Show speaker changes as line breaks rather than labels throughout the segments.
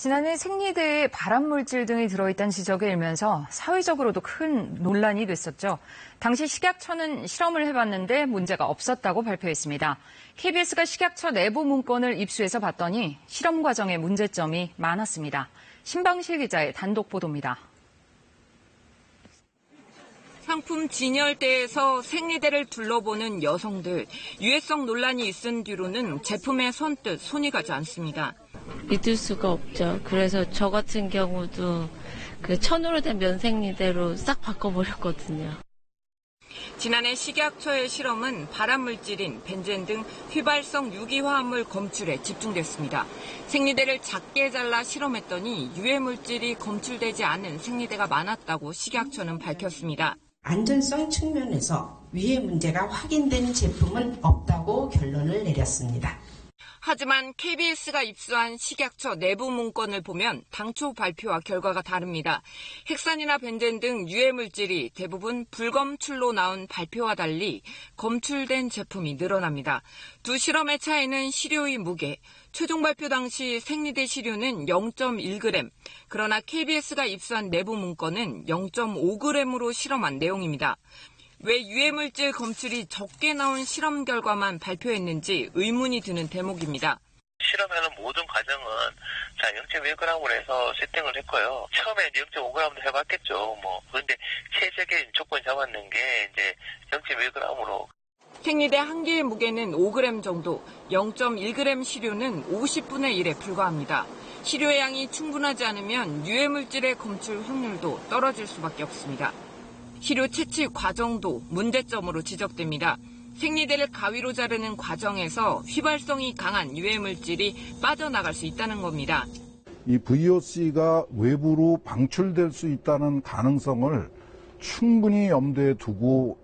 지난해 생리대에 발암물질 등이 들어있다는 지적이 일면서 사회적으로도 큰 논란이 됐었죠. 당시 식약처는 실험을 해봤는데 문제가 없었다고 발표했습니다. KBS가 식약처 내부 문건을 입수해서 봤더니 실험 과정에 문제점이 많았습니다. 신방실 기자의 단독 보도입니다.
상품 진열대에서 생리대를 둘러보는 여성들. 유해성 논란이 있은 뒤로는 제품에 선뜻 손이 가지 않습니다.
믿을 수가 없죠. 그래서 저 같은 경우도 그 천으로 된 면생리대로 싹 바꿔버렸거든요.
지난해 식약처의 실험은 발암물질인 벤젠 등 휘발성 유기화합물 검출에 집중됐습니다. 생리대를 작게 잘라 실험했더니 유해물질이 검출되지 않은 생리대가 많았다고 식약처는 밝혔습니다.
안전성 측면에서 위해 문제가 확인된 제품은 없다고 결론을 내렸습니다.
하지만 KBS가 입수한 식약처 내부 문건을 보면 당초 발표와 결과가 다릅니다. 핵산이나 벤젠 등 유해물질이 대부분 불검출로 나온 발표와 달리 검출된 제품이 늘어납니다. 두 실험의 차이는 시료의 무게. 최종 발표 당시 생리대 시료는 0.1g, 그러나 KBS가 입수한 내부 문건은 0.5g으로 실험한 내용입니다. 왜 유해물질 검출이 적게 나온 실험 결과만 발표했는지 의문이 드는 대목입니다.
실험하는 모든 과정은 0.1g으로 해서 세팅을 했고요. 처음에 0.5g도 해봤겠죠. 그런데 최적의 조건 잡았는 게 이제 0.1g으로.
생리대 한 개의 무게는 5g 정도, 0.1g 시료는 50분의 1에 불과합니다. 시료의 양이 충분하지 않으면 유해물질의 검출 확률도 떨어질 수밖에 없습니다. 시료 채취 과정도 문제점으로 지적됩니다. 생리대를 가위로 자르는 과정에서 휘발성이 강한 유해물질이 빠져나갈 수 있다는 겁니다.
이 VOC가 외부로 방출될 수 있다는 가능성을 충분히 염두에 두고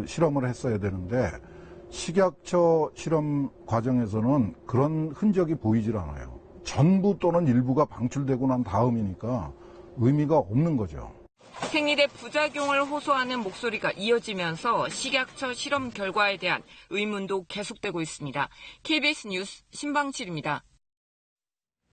실험을 했어야 되는데 식약처 실험 과정에서는 그런 흔적이 보이질 않아요. 전부 또는 일부가 방출되고 난 다음이니까 의미가 없는 거죠.
생리대 부작용을 호소하는 목소리가 이어지면서 식약처 실험 결과에 대한 의문도 계속되고 있습니다. KBS 뉴스 신방실입니다.